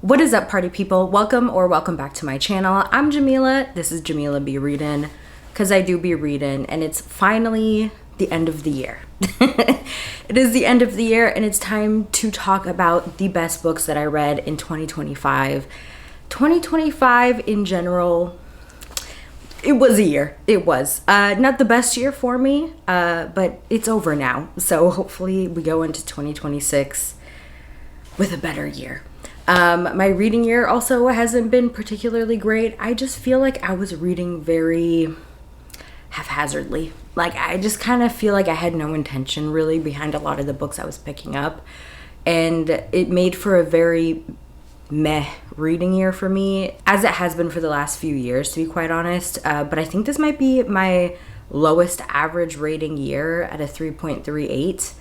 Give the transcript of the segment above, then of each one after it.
What is up, party people? Welcome back to my channel. I'm Jamila. This is JemilaBeReadin, because I do be reading, and it's finally the end of the year. It is the end of the year, and it's time to talk about the best books that I read in 2025. 2025 in general, it was a year. It was not the best year for me, but it's over now. So hopefully we go into 2026 with a better year. My reading year also hasn't been particularly great. I just feel like I was reading very haphazardly. Like, I just kind of feel like I had no intention really behind a lot of the books I was picking up. And it made for a very meh reading year for me, as it has been for the last few years, to be quite honest. But I think this might be my lowest average rating year at a 3.38.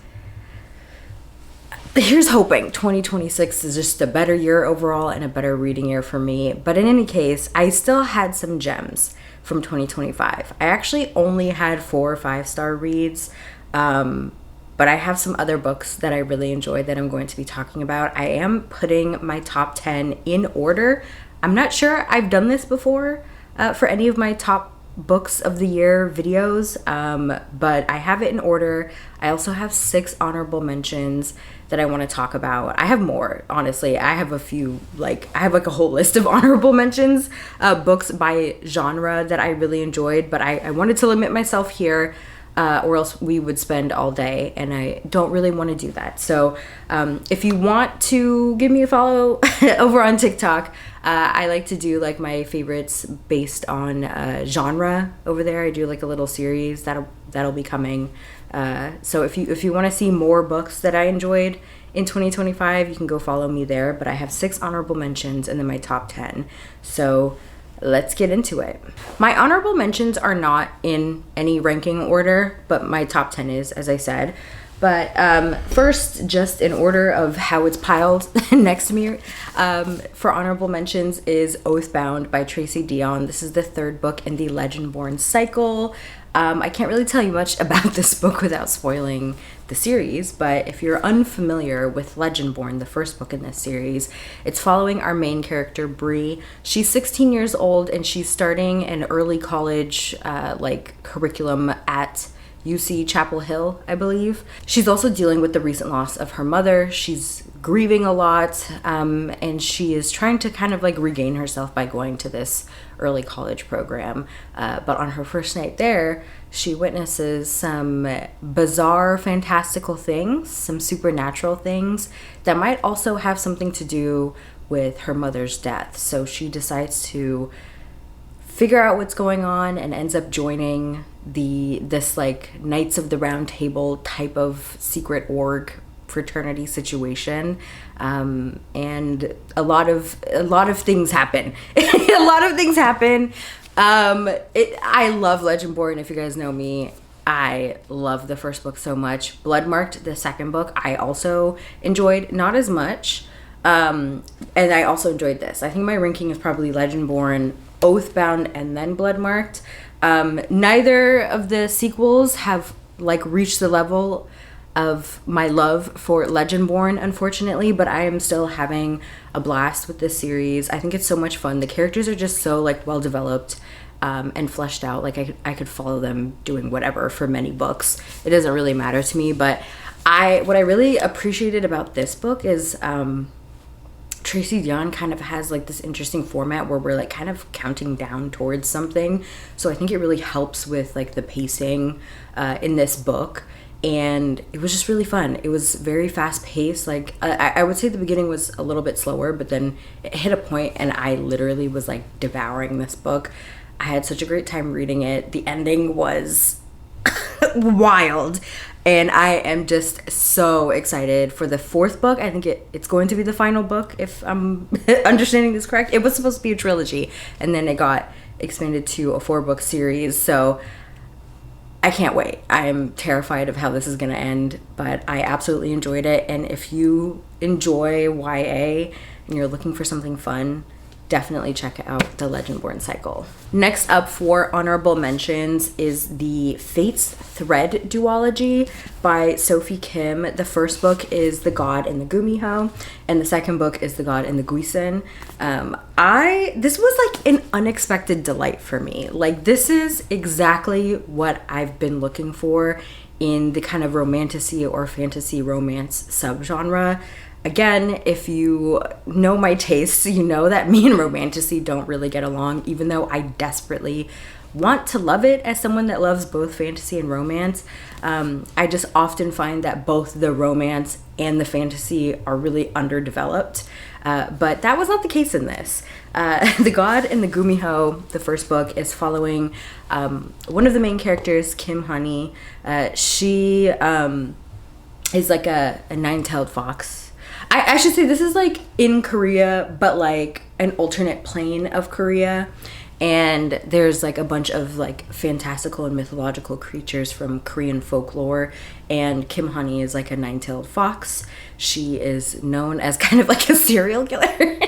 Here's hoping 2026 is just a better year overall and a better reading year for me. But in any case, I still had some gems from 2025. I actually only had 4 or 5-star reads, but I have some other books that I really enjoyed that I'm going to be talking about. I am putting my top 10 in order. I'm not sure I've done this before for any of my top books of the year videos, but I have it in order. I also have 6 honorable mentions that I want to talk about. I have more, honestly. I have a few, I have a whole list of honorable mentions, books by genre that I really enjoyed, but I wanted to limit myself here, or else we would spend all day, and I don't really want to do that. So if you want to give me a follow over on TikTok, I like to do my favorites based on genre over there. I do a little series that'll be coming. So if you want to see more books that I enjoyed in 2025, you can go follow me there. But I have 6 honorable mentions and then my top 10. So let's get into it. My honorable mentions are not in any ranking order, but my top 10 is, as I said. But first, just in order of how it's piled next to me, for honorable mentions is Oathbound by Tracy Deonn. This is the 3rd book in the Legendborn cycle. I can't really tell you much about this book without spoiling the series, but if you're unfamiliar with Legendborn, the 1st book in this series, it's following our main character, Bree. She's 16 years old, and she's starting an early college curriculum at UC Chapel Hill, I believe. She's also dealing with the recent loss of her mother. She's grieving a lot, and she is trying to kind of regain herself by going to this early college program. But on her first night there, she witnesses some bizarre, fantastical things, some supernatural things that might also have something to do with her mother's death. So she decides to figure out what's going on and ends up joining this Knights of the Round Table type of secret org fraternity situation, and a lot of things happen. A lot of things happen. I love Legendborn. If you guys know me, I love the 1st book so much. Bloodmarked, the 2nd book, I also enjoyed, not as much, and I also enjoyed this. I think my ranking is probably Legendborn, Oathbound, and then Bloodmarked. Neither of the sequels have reached the level of my love for Legendborn, unfortunately, but I am still having a blast with this series. I think it's so much fun. The characters are just so well developed and fleshed out. I could follow them doing whatever for many books. It doesn't really matter to me, but what I really appreciated about this book is Tracy Deonn kind of has this interesting format where we're kind of counting down towards something. So I think it really helps with the pacing in this book. And it was just really fun. It was very fast paced. I would say the beginning was a little bit slower, but then it hit a point and I literally was devouring this book. I had such a great time reading it. The ending was wild. And I am just so excited for the 4th book. I think it's going to be the final book, if I'm understanding this correct. It was supposed to be a trilogy, and then it got expanded to a 4-book series. So I can't wait. I'm terrified of how this is going to end, but I absolutely enjoyed it. And if you enjoy YA and you're looking for something fun, definitely check out the Legendborn cycle. Next up for honorable mentions is the Fates Thread duology by Sophie Kim. The first book is The God and the Gumiho, and the second book is The God and the Guisen. This was like an unexpected delight for me. Like, this is exactly what I've been looking for in the kind of romantasy or fantasy romance subgenre. Again, if you know my tastes, you know that me and romantasy don't really get along, even though I desperately want to love it as someone that loves both fantasy and romance. I just often find that both the romance and the fantasy are really underdeveloped. But that was not the case in this. The God and the Gumiho, the first book, is following one of the main characters, Kim Honey. She is like a nine-tailed fox. I should say this is like in Korea, but like an alternate plane of Korea. And there's like a bunch of like fantastical and mythological creatures from Korean folklore. And Kim Honey is like a nine-tailed fox. She is known as kind of like a serial killer.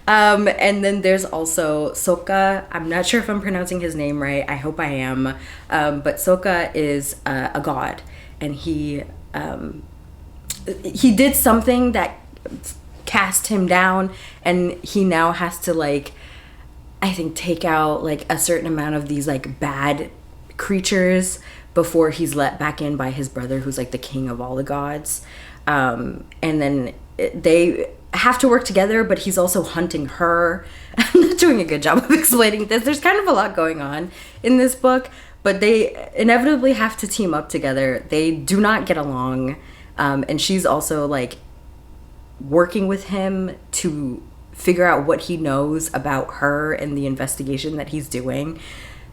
And then there's also Soka. I'm not sure if I'm pronouncing his name right. I hope I am. But Soka is a god. And he did something that cast him down. And he now has to like, I think, take out like a certain amount of these like bad creatures before he's let back in by his brother, who's like the king of all the gods. And then they have to work together, but he's also hunting her. I'm not doing a good job of explaining this. There's kind of a lot going on in this book, but they inevitably have to team up together. They do not get along. And she's also like working with him to figure out what he knows about her and the investigation that he's doing.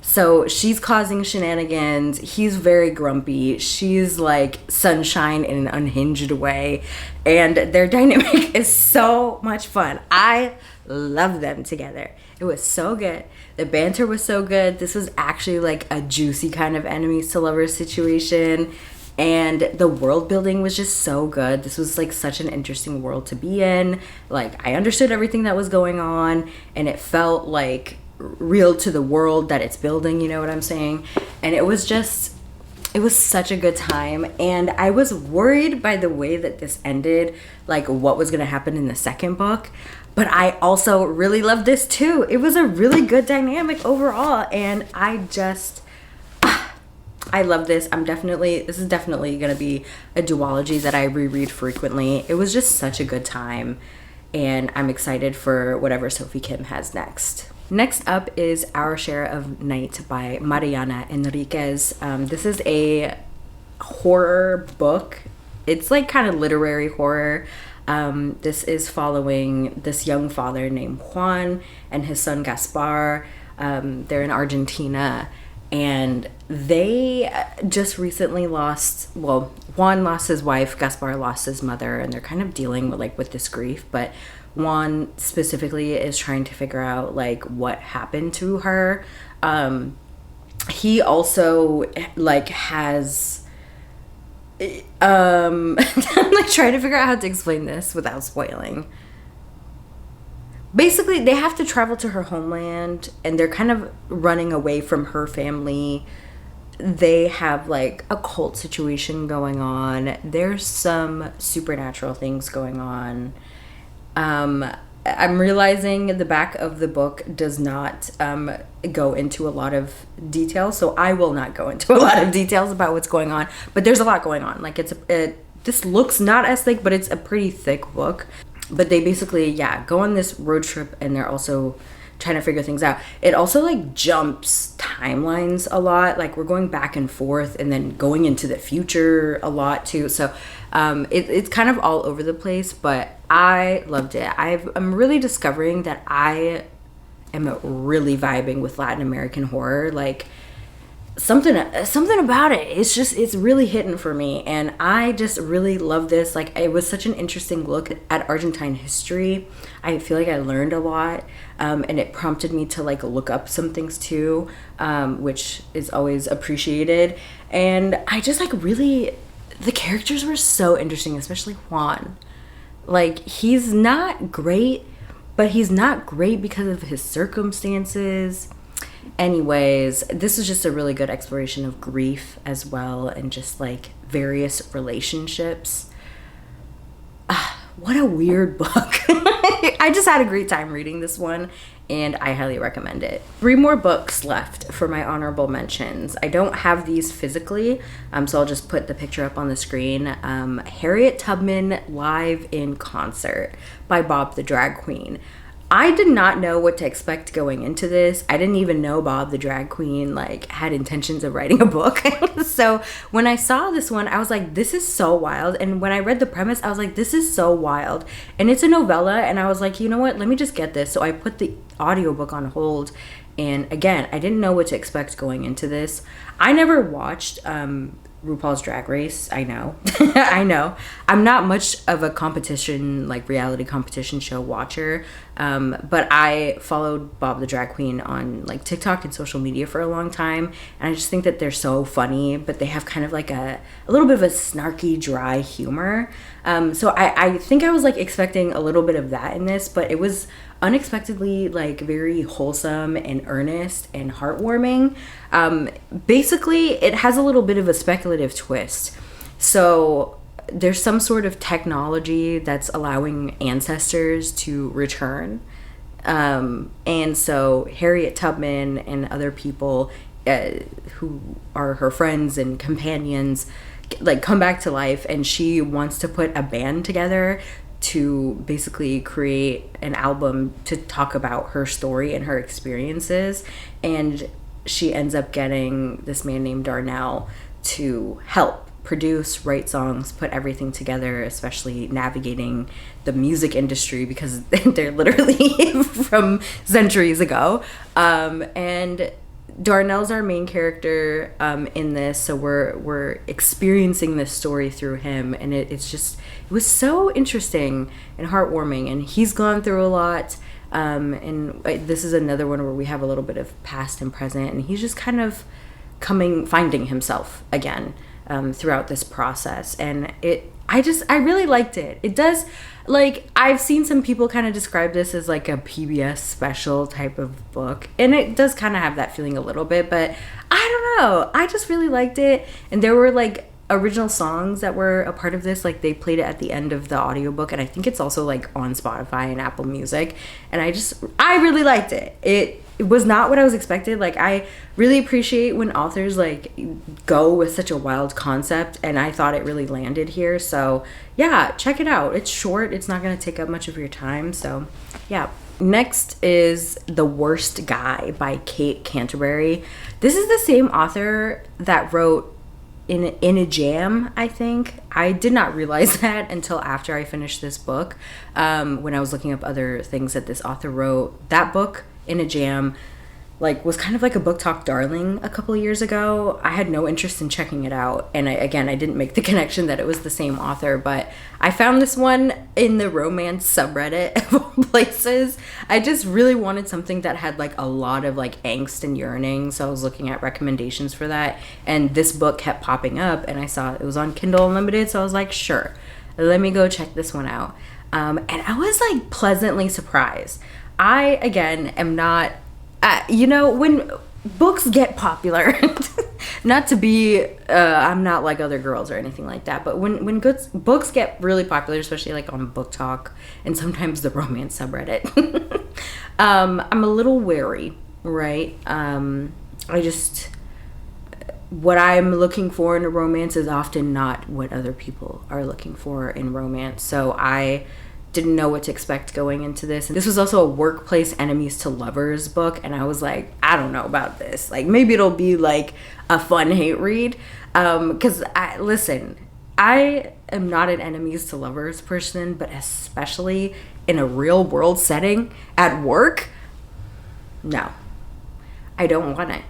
So she's causing shenanigans. He's very grumpy. She's like sunshine in an unhinged way. And their dynamic is so much fun. I love them together. It was so good. The banter was so good. This was actually like a juicy kind of enemies to lovers situation. And the world building was just so good. This was like such an interesting world to be in. Like, I understood everything that was going on, and it felt like real to the world that it's building, you know what I'm saying? And it was such a good time. And I was worried by the way that this ended, like what was going to happen in the second book. But I also really loved this too. It was a really good dynamic overall. And I love this. This is definitely going to be a duology that I reread frequently. It was just such a good time, and I'm excited for whatever Sophie Kim has next. Next up is Our Share of Night by Mariana Enriquez. This is a horror book. It's like kind of literary horror. This is following this young father named Juan and his son Gaspar. They're in Argentina. And they just recently Juan lost his wife, Gaspar lost his mother, and they're kind of dealing with this grief. But Juan specifically is trying to figure out like what happened to her. He also like has I'm like trying to figure out how to explain this without spoiling. Basically, they have to travel to her homeland, and they're kind of running away from her family. They have like a cult situation going on. There's some supernatural things going on. I'm realizing the back of the book does not go into a lot of details, so I will not go into a lot of details about what's going on. But there's a lot going on. Like this looks not as thick, but it's a pretty thick book. But they basically, go on this road trip, and they're also trying to figure things out. It also like jumps timelines a lot. Like we're going back and forth and then going into the future a lot too. So it's kind of all over the place, but I loved it. I'm really discovering that I am really vibing with Latin American horror. Like something about it, it's really hitting for me, and I just really love this. Like, it was such an interesting look at Argentine history. I feel like I learned a lot, and it prompted me to like look up some things too, which is always appreciated. And I just like really, the characters were so interesting, especially Juan. Like, he's not great, but he's not great because of his circumstances. Anyways, this is just a really good exploration of grief as well, and just like various relationships. What a weird book. I just had a great time reading this one, and I highly recommend it. 3 more books left for my honorable mentions. I don't have these physically, so I'll just put the picture up on the screen. Harriet Tubman Live in Concert by Bob the Drag Queen. I did not know what to expect going into this. I didn't even know Bob the Drag Queen like had intentions of writing a book. So when I saw this one, I was like, this is so wild. And when I read the premise, I was like, this is so wild. And it's a novella, and I was like, you know what? Let me just get this. So I put the audiobook on hold. And again, I didn't know what to expect going into this. I never watched RuPaul's Drag Race. I know. I know. I'm not much of a competition, like reality competition show watcher. But I followed Bob the Drag Queen on like TikTok and social media for a long time. And I just think that they're so funny, but they have kind of like a little bit of a snarky, dry humor. So I think I was like expecting a little bit of that in this, but it was unexpectedly like very wholesome and earnest and heartwarming. Basically, it has a little bit of a speculative twist. So there's some sort of technology that's allowing ancestors to return. And so Harriet Tubman and other people who are her friends and companions like come back to life, and she wants to put a band together to basically create an album to talk about her story and her experiences. And she ends up getting this man named Darnell to help produce, write songs, put everything together, especially navigating the music industry because they're literally from centuries ago. And Darnell's our main character in this, so we're experiencing this story through him, and it was so interesting and heartwarming, and he's gone through a lot, and this is another one where we have a little bit of past and present, and he's just kind of finding himself again throughout this process, and I really liked it. It does, like, I've seen some people kind of describe this as like a PBS special type of book, and it does kind of have that feeling a little bit, but I don't know, I just really liked it. And there were like original songs that were a part of this, like they played it at the end of the audiobook, and I think it's also like on Spotify and Apple Music, and I really liked it. It was not what I was expected. Like, I really appreciate when authors like go with such a wild concept, and I thought it really landed here. So yeah, check it out. It's short, it's not going to take up much of your time, so yeah. Next is The Worst Guy by Kate Canterbury. This is the same author that wrote in a Jam, I think. I did not realize that until after I finished this book, when I was looking up other things that this author wrote. That book, In a Jam, like was kind of like a book talk darling a couple of years ago. I had no interest in checking it out, and I didn't make the connection that it was the same author, but I found this one in the romance subreddit of all places. I just really wanted something that had like a lot of like angst and yearning, so I was looking at recommendations for that, and this book kept popping up, and I saw it was on Kindle Unlimited, so I was like, sure, let me go check this one out. And I was like pleasantly surprised. I, again, am not, when books get popular, not to be, I'm not like other girls or anything like that, but when books get really popular, especially like on Book Talk and sometimes the romance subreddit, I'm a little wary, right? What I'm looking for in a romance is often not what other people are looking for in romance, so I didn't know what to expect going into this. And this was also a workplace enemies to lovers book, and I was like, I don't know about this. Like, maybe it'll be like a fun hate read, because I am not an enemies to lovers person, but especially in a real world setting at work, no, I don't want it.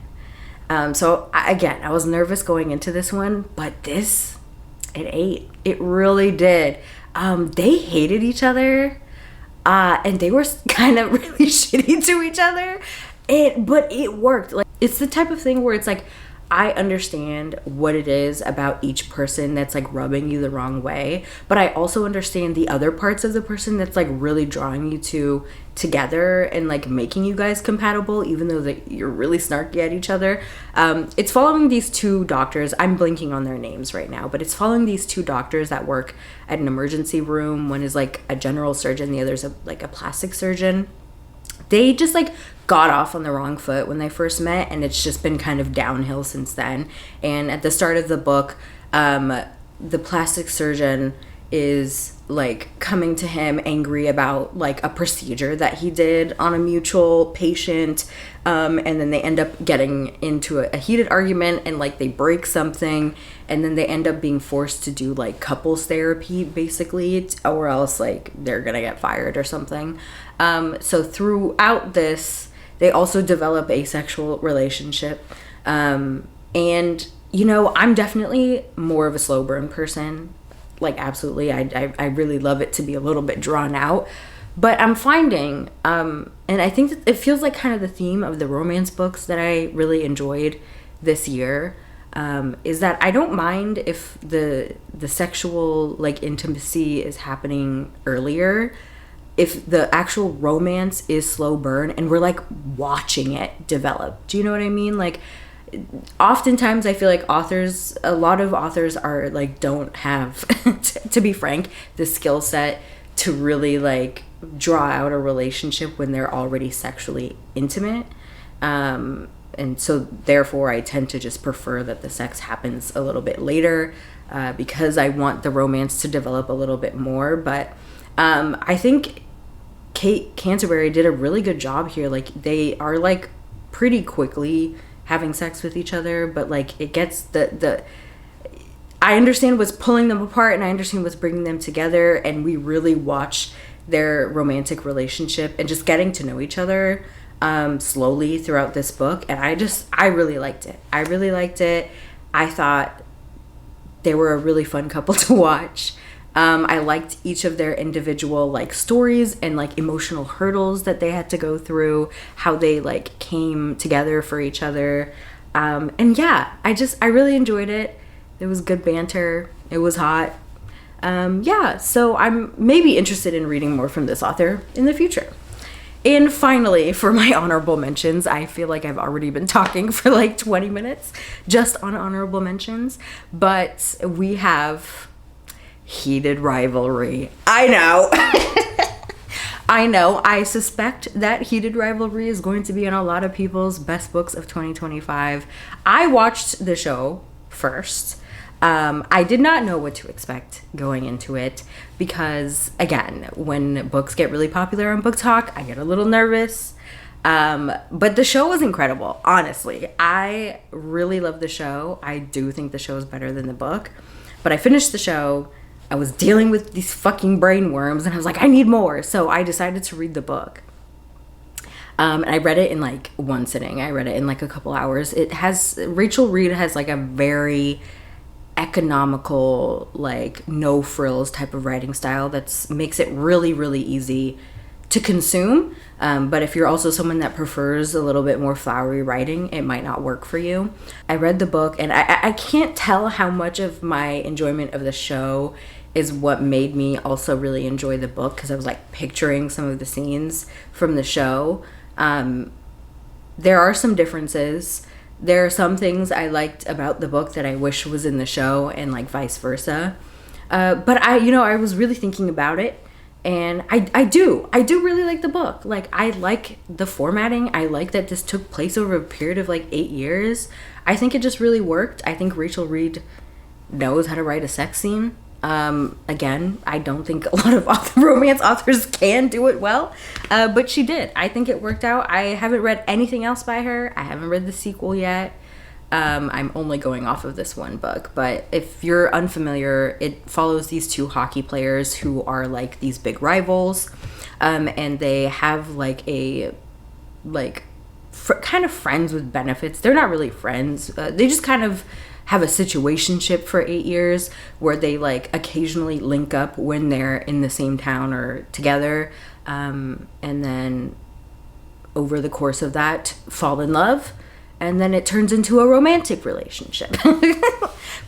So I was nervous going into this one, but it really did. They hated each other, and they were kind of really shitty to each other, but it worked. Like, it's the type of thing where it's like, I understand what it is about each person that's like rubbing you the wrong way, but I also understand the other parts of the person that's like really drawing you two together and like making you guys compatible, even though that you're really snarky at each other. It's following these two doctors. I'm blanking on their names right now, but it's following these two doctors that work at an emergency room. One is like a general surgeon, the other's like a plastic surgeon. They just like got off on the wrong foot when they first met, and it's just been kind of downhill since then. And at the start of the book, the plastic surgeon is like coming to him angry about like a procedure that he did on a mutual patient, and then they end up getting into a heated argument, and like they break something, and then they end up being forced to do like couples therapy basically, or else like they're gonna get fired or something. So throughout this, they also develop a sexual relationship, and you know, I'm definitely more of a slow burn person. Like, absolutely, I really love it to be a little bit drawn out. But I'm finding, and I think that it feels like kind of the theme of the romance books that I really enjoyed this year, is that I don't mind if the sexual, like, intimacy is happening earlier, if the actual romance is slow burn and we're, like, watching it develop. Do you know what I mean? Like, oftentimes I feel like a lot of authors are like, don't have to be frank, the skill set to really like draw out a relationship when they're already sexually intimate, and so therefore I tend to just prefer that the sex happens a little bit later, because I want the romance to develop a little bit more. But I think Kate Canterbury did a really good job here. Like, they are like pretty quickly having sex with each other, but like it gets I understand what's pulling them apart, and I understand what's bringing them together, and we really watch their romantic relationship and just getting to know each other slowly throughout this book. And I really liked it. I thought they were a really fun couple to watch. I liked each of their individual like stories and like emotional hurdles that they had to go through, how they like came together for each other. And yeah, I really enjoyed it. It was good banter. It was hot. Yeah, so I'm maybe interested in reading more from this author in the future. And finally, for my honorable mentions, I feel like I've already been talking for like 20 minutes just on honorable mentions, but we have Heated Rivalry. I know. I know. I suspect that Heated Rivalry is going to be in a lot of people's best books of 2025. I watched the show first. I did not know what to expect going into it because, again, when books get really popular on Book Talk, I get a little nervous. But the show was incredible, honestly. I really love the show. I do think the show is better than the book. But I finished the show. I was dealing with these fucking brain worms, and I was like, I need more. So I decided to read the book. And I read it in like one sitting. I read it in like a couple hours. Rachel Reed has like a very economical, like no frills type of writing style that makes it really, really easy to consume. But if you're also someone that prefers a little bit more flowery writing, it might not work for you. I read the book, and I can't tell how much of my enjoyment of the show is what made me also really enjoy the book, because I was like picturing some of the scenes from the show. There are some differences. There are some things I liked about the book that I wish was in the show, and like vice versa. But I was really thinking about it, and I do really like the book. Like, I like the formatting. I like that this took place over a period of like 8 years. I think it just really worked. I think Rachel Reed knows how to write a sex scene. Again, I don't think a lot of romance authors can do it well, but she did. I think it worked out. I haven't read anything else by her. I haven't read the sequel yet. I'm only going off of this one book, but if you're unfamiliar, it follows these two hockey players who are like these big rivals, and they have like kind of friends with benefits. They're not really friends. They just kind of have a situationship for 8 years where they like occasionally link up when they're in the same town or together, and then over the course of that fall in love, and then it turns into a romantic relationship.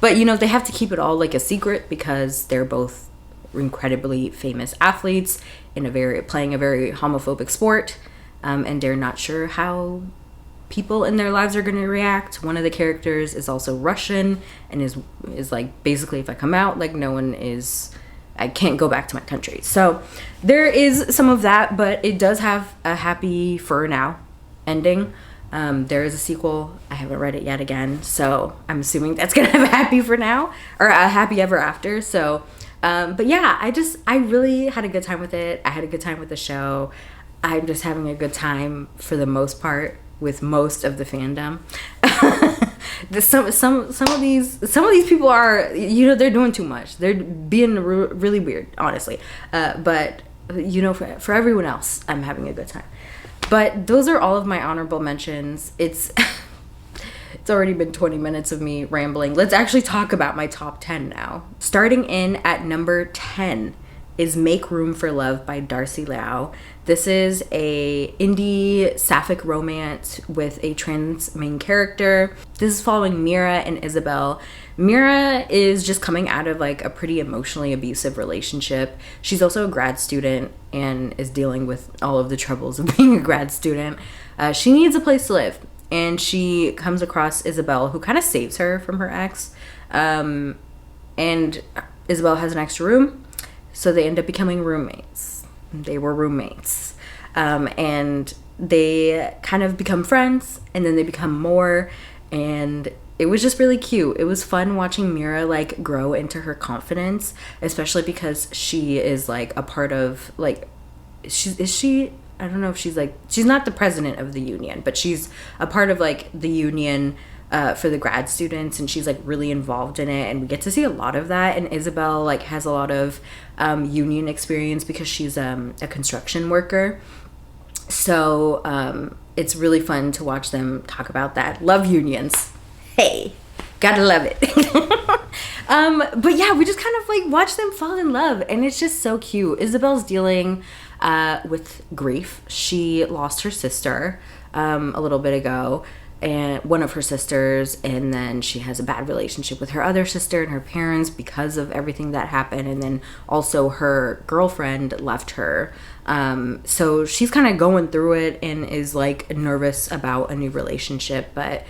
But, you know, they have to keep it all like a secret because they're both incredibly famous athletes playing a very homophobic sport, and they're not sure how people in their lives are going to react. One of the characters is also Russian and is like, basically, if I come out, like, I can't go back to my country. So there is some of that, but it does have a happy for now ending. There is a sequel. I haven't read it yet again, so I'm assuming that's gonna have a happy for now, or a happy ever after. So but yeah, I really had a good time with it. I had a good time with the show. I'm just having a good time for the most part with most of the fandom. Some of these people are, you know, they're doing too much. They're being really weird, honestly. But you know, for everyone else, I'm having a good time. But those are all of my honorable mentions. It's already been 20 minutes of me rambling. Let's actually talk about my top 10 now. Starting in at number 10 is Make Room for Love by Darcy Liao. This is a indie sapphic romance with a trans main character. This is following Mira and Isabel. Mira is just coming out of like a pretty emotionally abusive relationship. She's also a grad student and is dealing with all of the troubles of being a grad student. She needs a place to live, and she comes across Isabel, who kind of saves her from her ex. And Isabel has an extra room, so they end up becoming roommates. They were roommates. And they kind of become friends, and then they become more, and it was just really cute. It was fun watching Mira like grow into her confidence, especially because she is like a part of like, I don't know if she's not the president of the union, but she's a part of like the union for the grad students, and she's like really involved in it, and we get to see a lot of that. And Isabel like has a lot of union experience because she's a construction worker. So it's really fun to watch them talk about that. Love unions. Hey, gotta love it. But yeah, we just kind of like watch them fall in love, and it's just so cute. Isabel's dealing with grief. She lost her sister a little bit ago, and one of her sisters, and then she has a bad relationship with her other sister and her parents because of everything that happened, and then also her girlfriend left her. So she's kind of going through it and is like nervous about a new relationship, but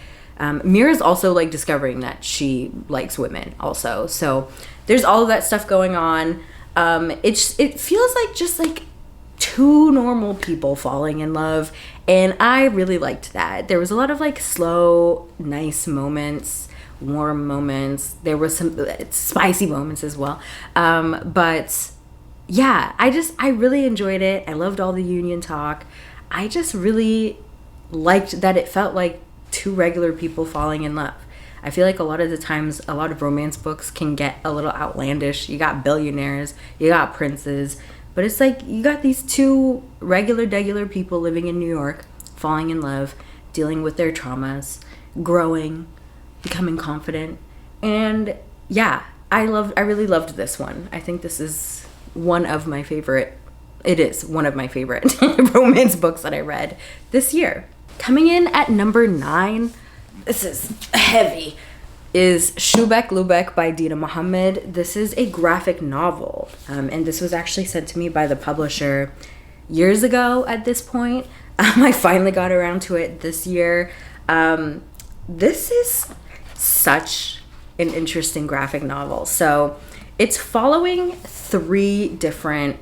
Mira's also like discovering that she likes women also. So there's all of that stuff going on. It feels like just like two normal people falling in love, and I really liked that. There was a lot of like slow, nice moments, warm moments. There was some spicy moments as well. But yeah, I really enjoyed it. I loved all the union talk. I just really liked that it felt like two regular people falling in love. I feel like a lot of the times, a lot of romance books can get a little outlandish. You got billionaires, you got princes, but it's like you got these two regular people living in New York, falling in love, dealing with their traumas, growing, becoming confident. And yeah, I really loved this one. I think this is one of my favorite romance books that I read this year. Coming in at number 9, this is heavy, is Shubeck Lubeck by Dina Muhammad. This is a graphic novel, and this was actually sent to me by the publisher years ago at this point. I finally got around to it this year. This is such an interesting graphic novel. So it's following 3 different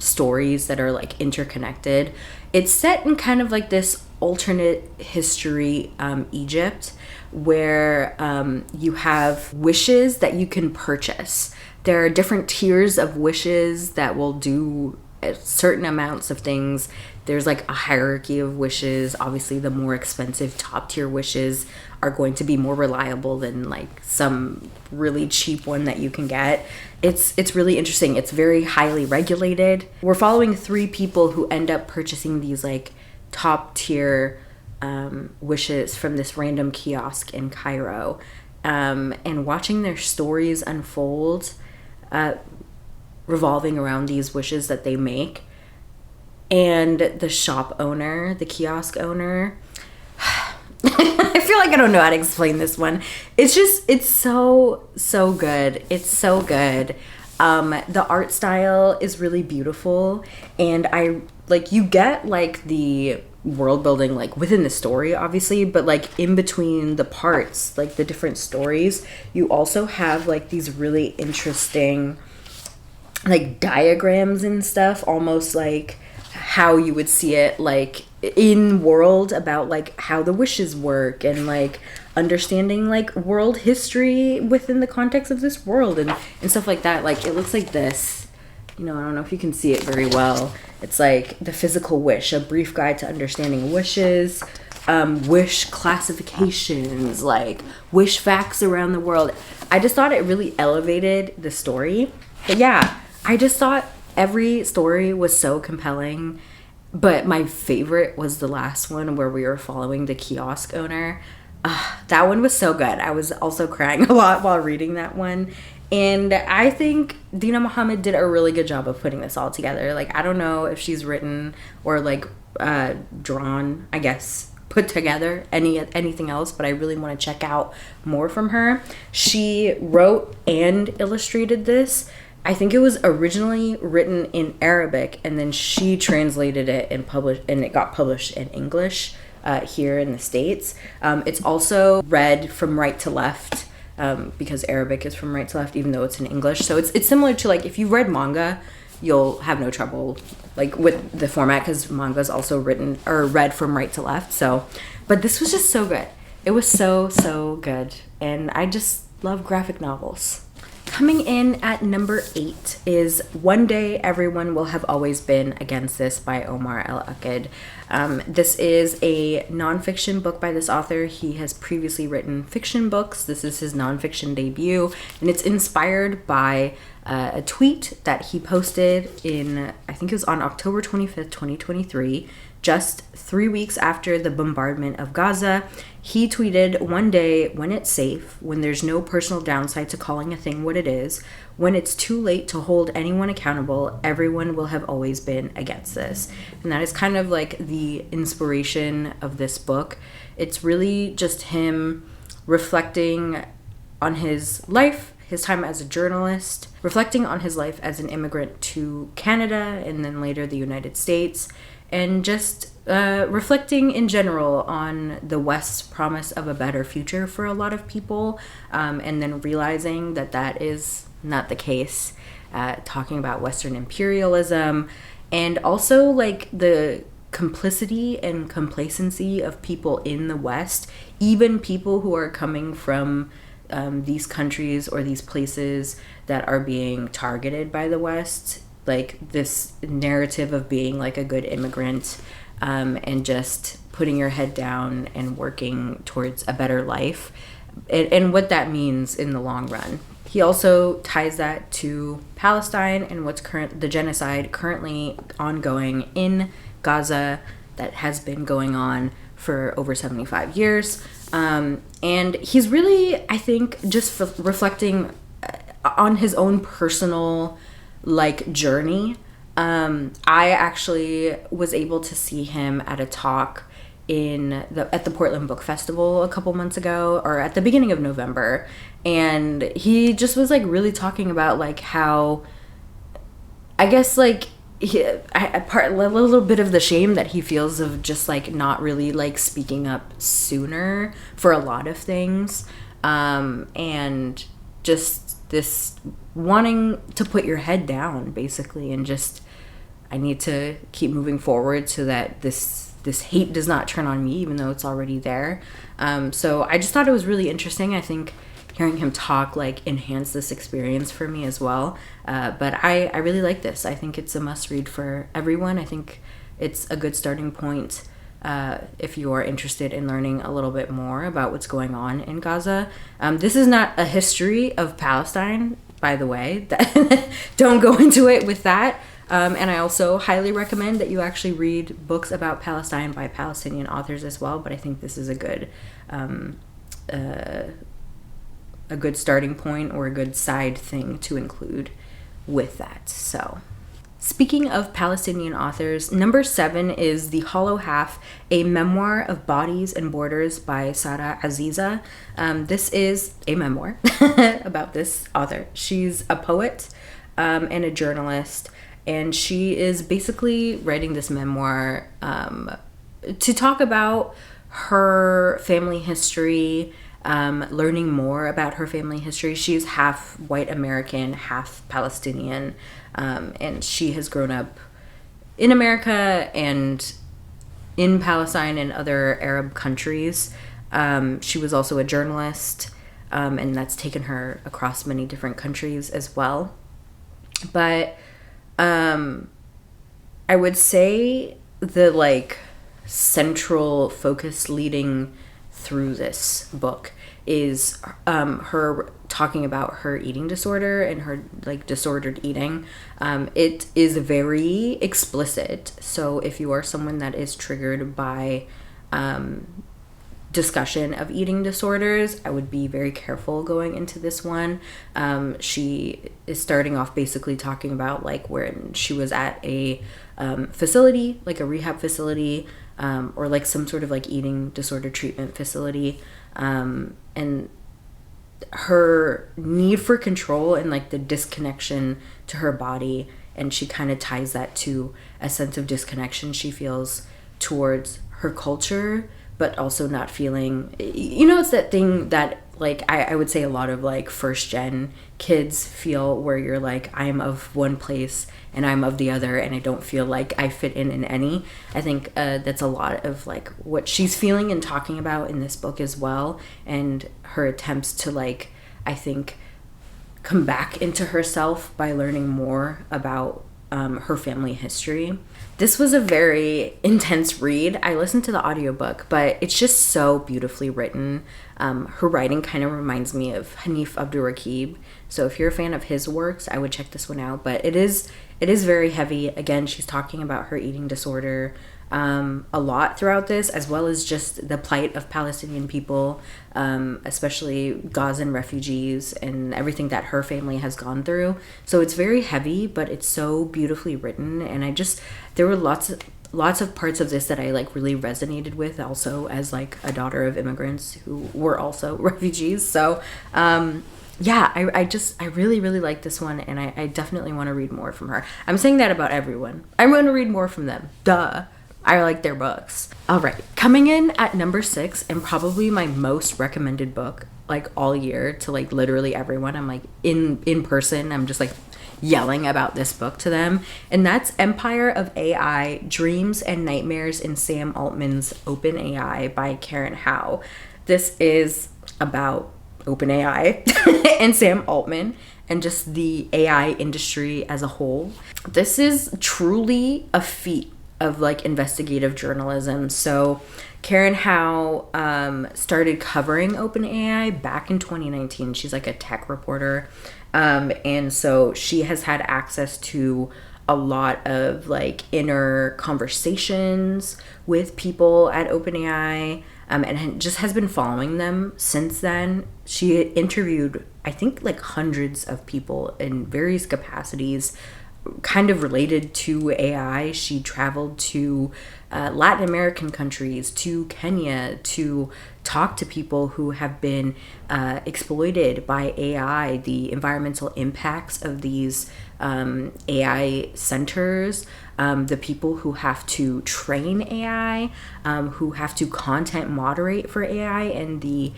stories that are like interconnected. It's set in kind of like this alternate history Egypt, where you have wishes that you can purchase. There are different tiers of wishes that will do certain amounts of things. There's like a hierarchy of wishes. Obviously, the more expensive top tier wishes are going to be more reliable than like some really cheap one that you can get. It's really interesting. It's very highly regulated. We're following 3 people who end up purchasing these like top tier wishes from this random kiosk in Cairo, and watching their stories unfold, revolving around these wishes that they make. And the shop owner, the kiosk owner, like I don't know how to explain this one. It's just, it's so good. It's so good. The art style is really beautiful, and I like, you get like the world building like within the story obviously, but like in between the parts, like the different stories, you also have like these really interesting like diagrams and stuff, almost like how you would see it like in world, about like how the wishes work, and like understanding like world history within the context of this world, and stuff like that. Like it looks like this, you know, I don't know if you can see it very well. It's like the physical wish, a brief guide to understanding wishes, wish classifications, like wish facts around the world. I just thought it really elevated the story. But yeah, I just thought every story was so compelling. But my favorite was the last one where we were following the kiosk owner. That one was so good. I was also crying a lot while reading that one. And I think Dina Muhammad did a really good job of putting this all together. Like, I don't know if she's written or like drawn, I guess, put together anything else, but I really want to check out more from her. She wrote and illustrated this. I think it was originally written in Arabic, and then she translated it and published, and it got published in English here in the States. It's also read from right to left, because Arabic is from right to left, even though it's in English. So it's similar to like if you read manga, you'll have no trouble like with the format, because manga is also written or read from right to left. So, but this was just so good. It was so good, and I just love graphic novels. Coming in at number 8 is One Day Everyone Will Have Always Been Against This by Omar El-Akkad. This is a nonfiction book by this author. He has previously written fiction books. This is his nonfiction debut, and it's inspired by a tweet that he posted in, I think it was on October 25th, 2023, just 3 weeks after the bombardment of Gaza. He tweeted, "One day, when it's safe, when there's no personal downside to calling a thing what it is, when it's too late to hold anyone accountable, everyone will have always been against this." And that is kind of like the inspiration of this book. It's really just him reflecting on his life, his time as a journalist, reflecting on his life as an immigrant to Canada and then later the United States, and just reflecting in general on the West's promise of a better future for a lot of people, and then realizing that that is not the case, talking about Western imperialism, and also like the complicity and complacency of people in the West, even people who are coming from these countries or these places that are being targeted by the West. Like this narrative of being like a good immigrant, and just putting your head down and working towards a better life, and what that means in the long run. He also ties that to Palestine and the genocide currently ongoing in Gaza that has been going on for over 75 years. And he's really, I think, just reflecting on his own personal like journey. I actually was able to see him at a talk at the Portland Book Festival a couple months ago, or at the beginning of November, and he just was like really talking about like how, I guess like a little bit of the shame that he feels of just like not really like speaking up sooner for a lot of things, and just this wanting to put your head down basically, and just, I need to keep moving forward so that this hate does not turn on me, even though it's already there. So I just thought it was really interesting. I think hearing him talk like enhanced this experience for me as well. But I really like this. I think it's a must read for everyone. I think it's a good starting point if you are interested in learning a little bit more about what's going on in Gaza. This is not a history of Palestine, by the way. Don't go into it with that. And I also highly recommend that you actually read books about Palestine by Palestinian authors as well. But I think this is a good starting point, or a good side thing to include with that. So Speaking of Palestinian authors, number 7 is The Hollow Half, a memoir of bodies and borders by Sara Aziza. This is a memoir about this author. She's a poet and a journalist, and she is basically writing this memoir to talk about her family history, learning more about her family history. She's half white American, half Palestinian, and she has grown up in America and in Palestine and other Arab countries. She was also a journalist, and that's taken her across many different countries as well. But I would say the central focus leading through this book is her talking about her eating disorder and her disordered eating. It is very explicit, so if you are someone that is triggered by discussion of eating disorders, I would be very careful going into this one. She is starting off basically talking about when she was at a facility, like a rehab facility, or some sort of eating disorder treatment facility, and her need for control and the disconnection to her body, and she kind of ties that to a sense of disconnection she feels towards her culture, but also not feeling, it's that thing that I would say a lot of first gen kids feel, where you're I am of one place and I'm of the other, and I don't feel like I fit in any. I think that's a lot of what she's feeling and talking about in this book as well, and her attempts to I think come back into herself by learning more about her family history. This was a very intense read. I listened to the audiobook, but it's just so beautifully written. Her writing kind of reminds me of Hanif Abdurraqib. So if you're a fan of his works, I would check this one out. But it is very heavy. Again, she's talking about her eating disorder a lot throughout this, as well as just the plight of Palestinian people, especially Gazan refugees and everything that her family has gone through. So it's very heavy, but it's so beautifully written, and there were lots of parts of this that I really resonated with, also as a daughter of immigrants who were also refugees. So I really, really like this one, and I definitely want to read more from her. I'm saying that about everyone. I want to read more from them. Duh. I like their books. All right. Coming in at number 6, and probably my most recommended book, all year to literally everyone. I'm in person. I'm just yelling about this book to them. And that's Empire of AI, Dreams and Nightmares in Sam Altman's OpenAI by Karen Howe. This is about OpenAI and Sam Altman and just the AI industry as a whole. This is truly a feat of investigative journalism. So Karen Howe started covering OpenAI back in 2019. She's a tech reporter, and so she has had access to a lot of inner conversations with people at OpenAI, and just has been following them since then. She interviewed, I think, hundreds of people in various capacities kind of related to AI. She traveled to Latin American countries, to Kenya, to talk to people who have been exploited by AI, the environmental impacts of these AI centers, the people who have to train AI, who have to content moderate for AI, and the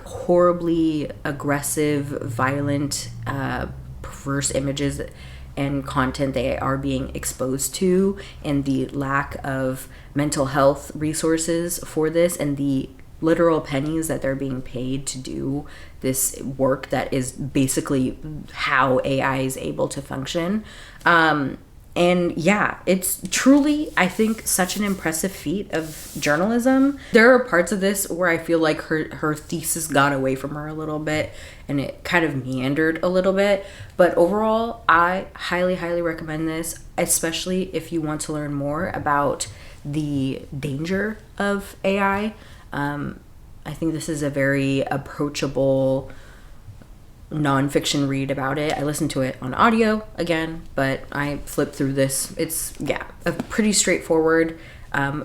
horribly aggressive, violent, perverse images and content they are being exposed to, and the lack of mental health resources for this, and the literal pennies that they're being paid to do this work that is basically how AI is able to function. And yeah, it's truly, I think, such an impressive feat of journalism. There are parts of this where I feel like her thesis got away from her a little bit, and it kind of meandered a little bit. But overall, I highly, highly recommend this, especially if you want to learn more about the danger of AI. I think this is a very approachable nonfiction read about it. I listened to it on audio again, but I flipped through this. It's, yeah, a pretty straightforward,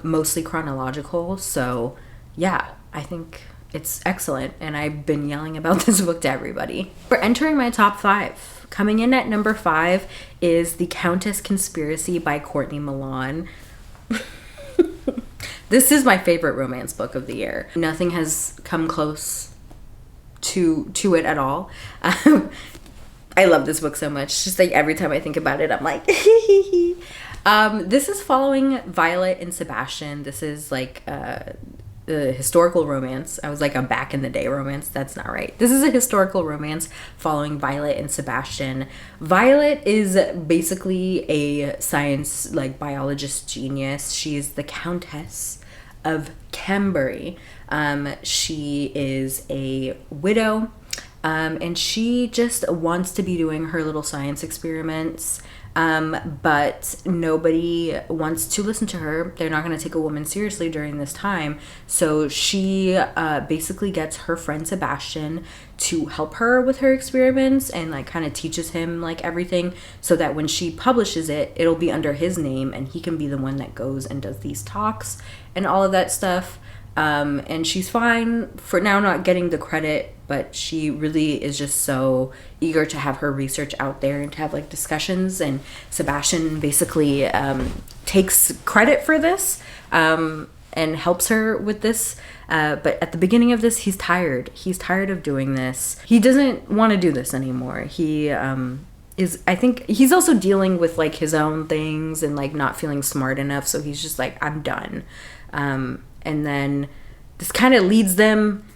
mostly chronological. So yeah, I think it's excellent, and I've been yelling about this book to everybody. We're entering my top 5. Coming in at number 5 is The Countess Conspiracy by Courtney Milan. This is my favorite romance book of the year. Nothing has come close to it at all. I love this book so much. Just like every time I think about it, I'm like, this is following Violet and Sebastian. This is like a historical romance. I was like a back in the day romance. That's not right. This is a historical romance following Violet and Sebastian. Violet is basically a science, like, biologist genius. She is the Countess of Cambury. She is a widow, and she just wants to be doing her little science experiments. But nobody wants to listen to her. They're not going to take a woman seriously during this time. So she basically gets her friend Sebastian to help her with her experiments, and like kind of teaches him like everything, so that when she publishes it, it'll be under his name, and he can be the one that goes and does these talks and all of that stuff. And she's fine for now not getting the credit, but she really is just so eager to have her research out there and to have like discussions, and Sebastian basically takes credit for this and helps her with this, but at the beginning of this, he's tired of doing this. He doesn't want to do this anymore. He I think he's also dealing with like his own things and like not feeling smart enough, so he's just like, I'm done. And then this kind of leads them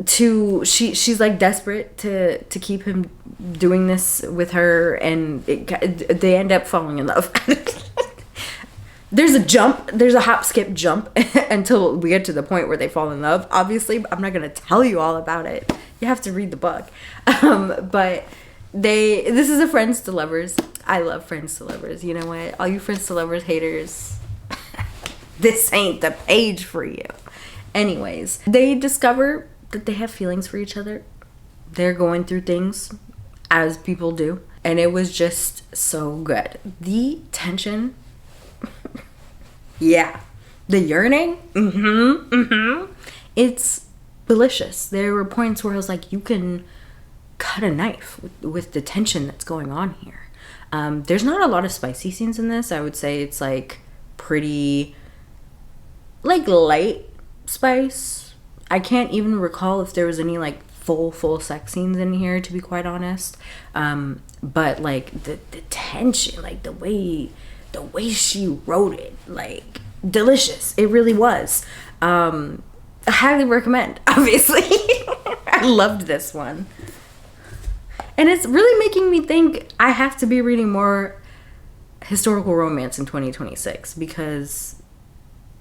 to, she's like desperate to keep him doing this with her, and they end up falling in love. There's a hop, skip, jump until we get to the point where they fall in love. Obviously, I'm not going to tell you all about it. You have to read the book. But this is a friends to lovers. I love friends to lovers. You know what? All you friends to lovers haters, this ain't the page for you. Anyways, they discover that they have feelings for each other. They're going through things as people do. And it was just so good. The tension. Yeah. The yearning. It's delicious. There were points where I was like, you can cut a knife with the tension that's going on here. There's not a lot of spicy scenes in this. I would say it's like pretty like light spice. I can't even recall if there was any like full sex scenes in here, to be quite honest. But like the tension, like the way she wrote it, like delicious. It really was. I highly recommend, obviously. I loved this one. And it's really making me think I have to be reading more historical romance in 2026, because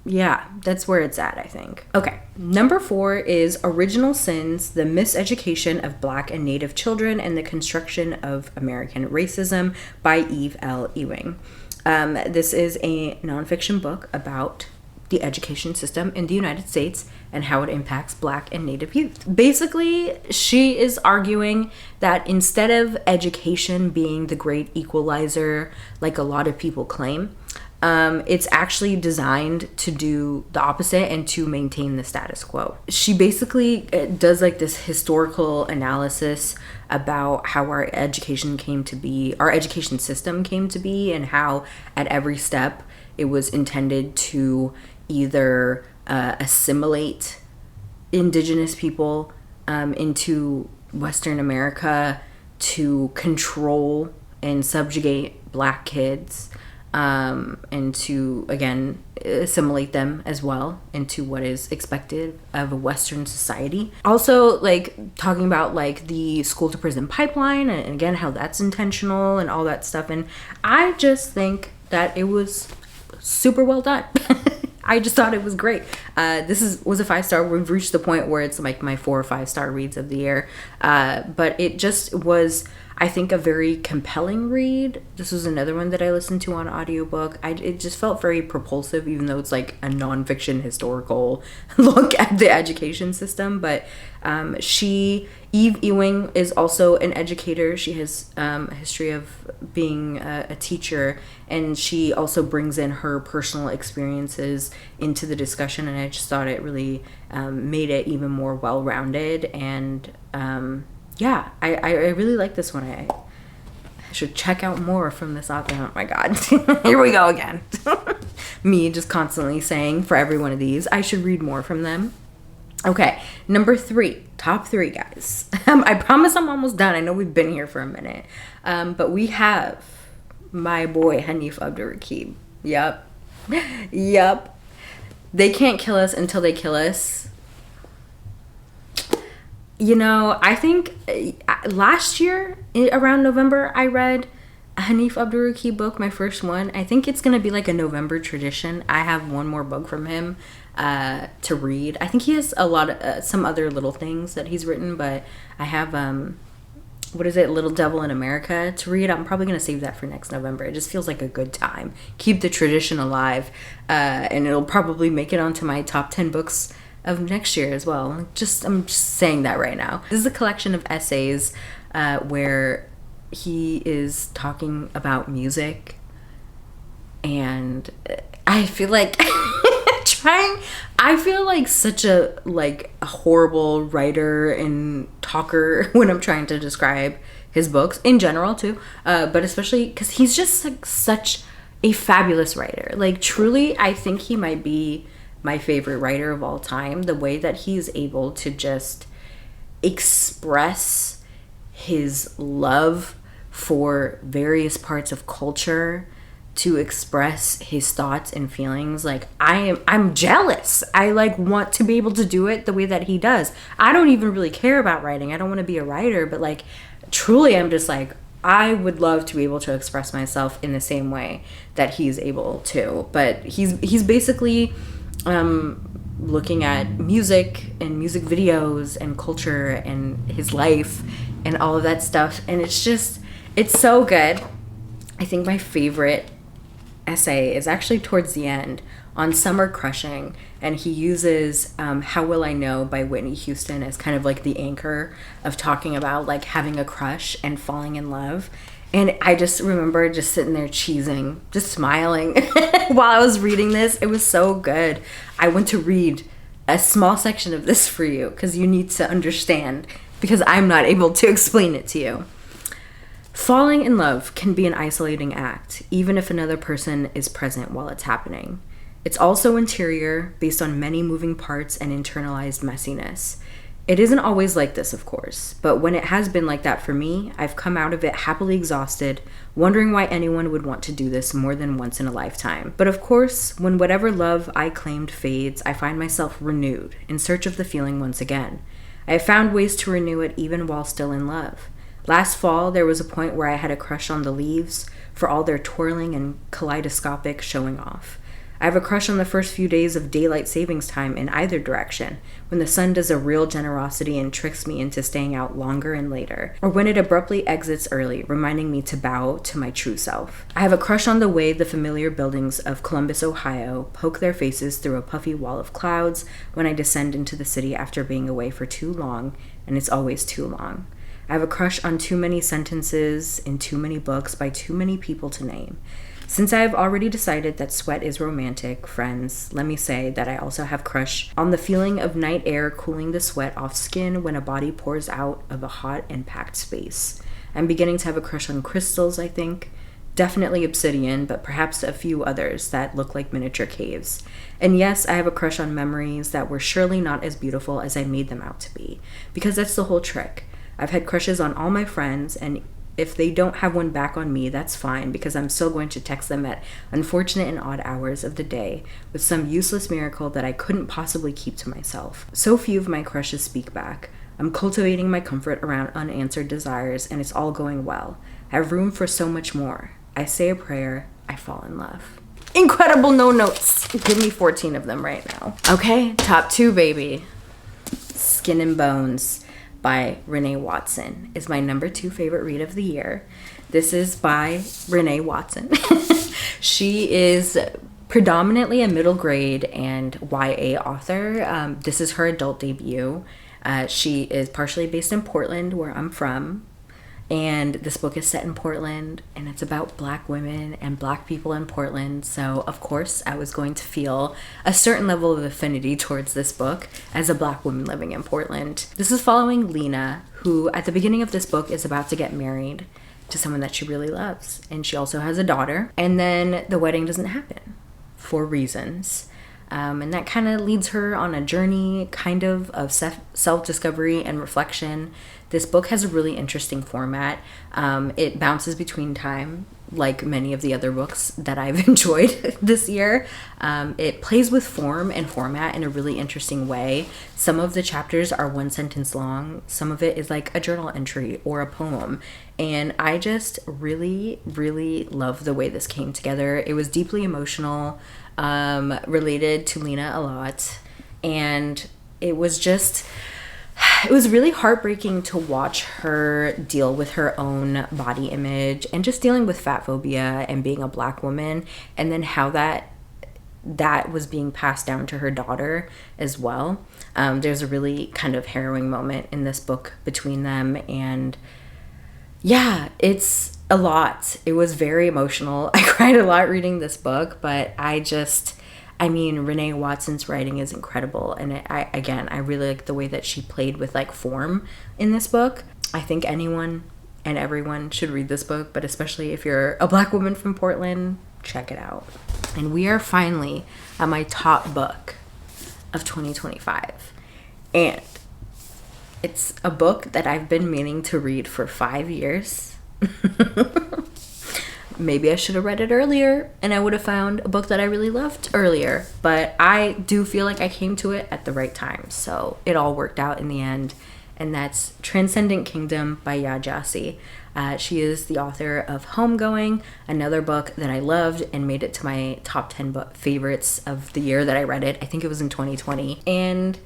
yeah, that's where it's at, I think. Okay, number 4 is Original Sins, The Miseducation of Black and Native Children and the Construction of American Racism by Eve L. Ewing. This is a nonfiction book about the education system in the United States and how it impacts Black and Native youth. Basically, she is arguing that instead of education being the great equalizer, like a lot of people claim, it's actually designed to do the opposite and to maintain the status quo. She basically does like this historical analysis about how our education came to be, our education system came to be, and how at every step it was intended to either assimilate indigenous people into Western America, to control and subjugate Black kids, and to, again, assimilate them as well into what is expected of a Western society. Also, like, talking about, like, the school to prison pipeline, and again, how that's intentional and all that stuff. And I just think that it was super well done. I just thought it was great. This was a 5-star. We've reached the point where it's like my 4 or 5-star reads of the year. But it just was, I think a very compelling read. This was another one that I listened to on audiobook. It just felt very propulsive, even though it's like a nonfiction historical look at the education system. But Eve Ewing is also an educator. She has a history of being a teacher, and she also brings in her personal experiences into the discussion, and I just thought it really made it even more well-rounded. And yeah, I really like this one. I should check out more from this author. Oh my god. Here we go again. Me just constantly saying for every one of these, I should read more from them. Okay, number 3. Top 3, guys. I promise I'm almost done. I know we've been here for a minute. But we have my boy, Hanif Abdurraqib. Yep. They can't kill us until they kill us. You know, I think last year, around November, I read a Hanif Abdurraqib book, my first one. I think it's going to be like a November tradition. I have one more book from him to read. I think he has a lot of, some other little things that he's written, but I have, Little Devil in America to read. I'm probably going to save that for next November. It just feels like a good time. Keep the tradition alive, and it'll probably make it onto my top 10 books of next year as well. I'm just saying that right now. This is a collection of essays where he is talking about music, and I feel like I feel like such a horrible writer and talker when I'm trying to describe his books in general too, but especially because he's just like such a fabulous writer. Like truly, I think he might be my favorite writer of all time. The way that he's able to just express his love for various parts of culture, to express his thoughts and feelings. Like I'm jealous. I want to be able to do it the way that he does. I don't even really care about writing. I don't want to be a writer, but truly I'm just I would love to be able to express myself in the same way that he's able to. But he's basically looking at music and music videos and culture and his life and all of that stuff, and it's so good. I think my favorite essay is actually towards the end on summer crushing, and he uses How Will I Know by Whitney Houston as kind of the anchor of talking about having a crush and falling in love. And I just remember just sitting there cheesing, just smiling while I was reading this. It was so good. I want to read a small section of this for you because you need to understand, because I'm not able to explain it to you. Falling in love can be an isolating act, even if another person is present while it's happening. It's also interior, based on many moving parts and internalized messiness. It isn't always like this, of course, but when it has been like that for me, I've come out of it happily exhausted, wondering why anyone would want to do this more than once in a lifetime. But of course, when whatever love I claimed fades, I find myself renewed, in search of the feeling once again. I have found ways to renew it even while still in love. Last fall, there was a point where I had a crush on the leaves, for all their twirling and kaleidoscopic showing off. I have a crush on the first few days of daylight savings time in either direction, when the sun does a real generosity and tricks me into staying out longer and later, or when it abruptly exits early, reminding me to bow to my true self. I have a crush on the way the familiar buildings of Columbus, Ohio, poke their faces through a puffy wall of clouds when I descend into the city after being away for too long, and it's always too long. I have a crush on too many sentences in too many books by too many people to name. Since I have already decided that sweat is romantic, friends, let me say that I also have crush on the feeling of night air cooling the sweat off skin when a body pours out of a hot and packed space. I'm beginning to have a crush on crystals, I think. Definitely obsidian, but perhaps a few others that look like miniature caves. And yes, I have a crush on memories that were surely not as beautiful as I made them out to be, because that's the whole trick. I've had crushes on all my friends, and if they don't have one back on me, that's fine, because I'm still going to text them at unfortunate and odd hours of the day with some useless miracle that I couldn't possibly keep to myself. So few of my crushes speak back. I'm cultivating my comfort around unanswered desires, and it's all going well. I have room for so much more. I say a prayer, I fall in love. Incredible no notes. Give me 14 of them right now. Okay, top 2, baby. Skin and Bones by Renee Watson is my number 2 favorite read of the year. This is by Renee Watson. She is predominantly a middle grade and YA author. This is her adult debut. She is partially based in Portland, where I'm from. And this book is set in Portland, and it's about Black women and Black people in Portland. So, of course, I was going to feel a certain level of affinity towards this book as a Black woman living in Portland. This is following Lena, who at the beginning of this book is about to get married to someone that she really loves. And she also has a daughter. And then the wedding doesn't happen for reasons. And that kind of leads her on a journey kind of self-discovery and reflection. This book has a really interesting format. It bounces between time, like many of the other books that I've enjoyed this year. It plays with form and format in a really interesting way. Some of the chapters are 1 sentence long. Some of it is like a journal entry or a poem. And I just really, really love the way this came together. It was deeply emotional, related to Lena a lot. And it was really heartbreaking to watch her deal with her own body image and just dealing with fat phobia and being a Black woman, and then how that was being passed down to her daughter as well. There's a really kind of harrowing moment in this book between them, and yeah, it's a lot. It was very emotional. I cried a lot reading this book, but Renee Watson's writing is incredible. And I really like the way that she played with like form in this book. I think anyone and everyone should read this book, but especially if you're a Black woman from Portland, check it out. And we are finally at my top book of 2025. And it's a book that I've been meaning to read for 5 years. Maybe I should have read it earlier and I would have found a book that I really loved earlier. But I do feel like I came to it at the right time. So it all worked out in the end. And that's Transcendent Kingdom by Yaa Gyasi. She is the author of Homegoing, another book that I loved and made it to my top 10 book favorites of the year that I read it. I think it was in 2020. And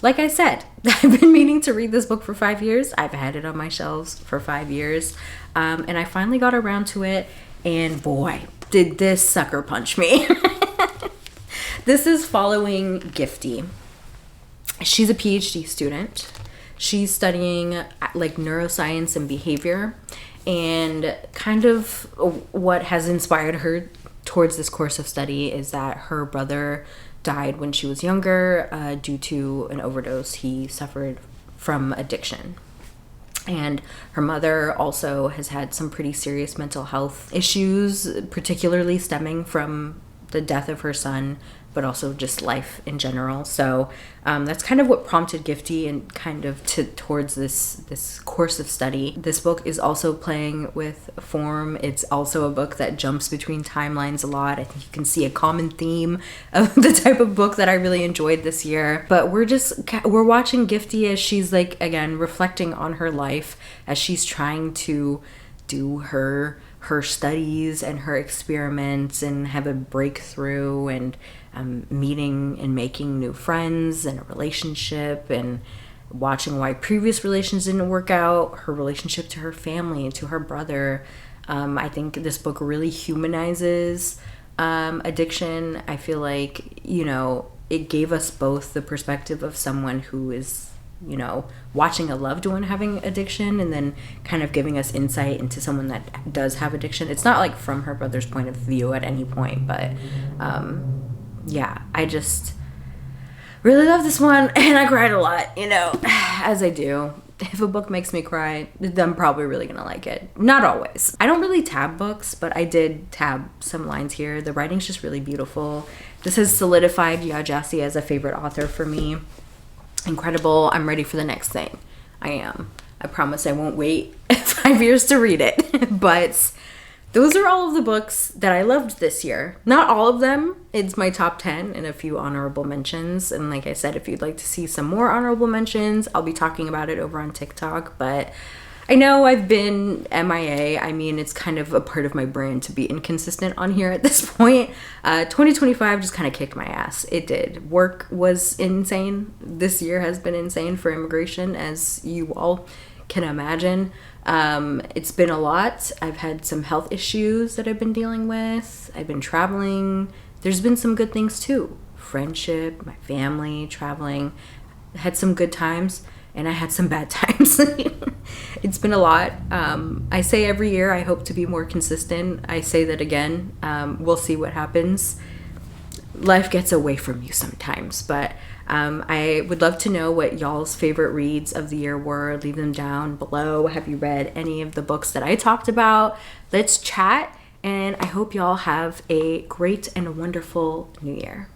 like I said, I've been meaning to read this book for 5 years. I've had it on my shelves for 5 years. And I finally got around to it. And boy, did this sucker punch me. This is following Gifty. She's a PhD student. She's studying like neuroscience and behavior. And kind of what has inspired her towards this course of study is that her brother died when she was younger due to an overdose. He suffered from addiction. And her mother also has had some pretty serious mental health issues, particularly stemming from the death of her son, but also just life in general. So that's kind of what prompted Gifty and kind of towards this course of study. This book is also playing with form. It's also a book that jumps between timelines a lot. I think you can see a common theme of the type of book that I really enjoyed this year. But we're watching Gifty as she's like, again, reflecting on her life as she's trying to do her studies and her experiments and have a breakthrough and meeting and making new friends and a relationship and watching why previous relations didn't work out, her relationship to her family and to her brother. I think this book really humanizes addiction. I feel like, it gave us both the perspective of someone who is watching a loved one having addiction and then kind of giving us insight into someone that does have addiction. It's not like from her brother's point of view at any point, but I just really love this one and I cried a lot, as I do. If a book makes me cry, I'm probably really gonna like it. Not always. I don't really tab books, but I did tab some lines here. The writing's just really beautiful. This has solidified Yaa Gyasi as a favorite author for me. Incredible. I'm ready for the next thing. I am. I promise I won't wait 5 years to read it. But those are all of the books that I loved this year. Not all of them. It's my top 10 and a few honorable mentions. And like I said, if you'd like to see some more honorable mentions, I'll be talking about it over on TikTok. But I know I've been MIA. I mean, it's kind of a part of my brand to be inconsistent on here at this point. 2025 just kind of kicked my ass. It did. Work was insane. This year has been insane for immigration, as you all can imagine. It's been a lot. I've had some health issues that I've been dealing with. I've been traveling. There's been some good things too. Friendship, my family, traveling. I had some good times and I had some bad times. It's been a lot. I say every year I hope to be more consistent. I say that again. We'll see what happens. Life gets away from you sometimes, but I would love to know what y'all's favorite reads of the year were. Leave them down below. Have you read any of the books that I talked about? Let's chat, and I hope y'all have a great and wonderful new year.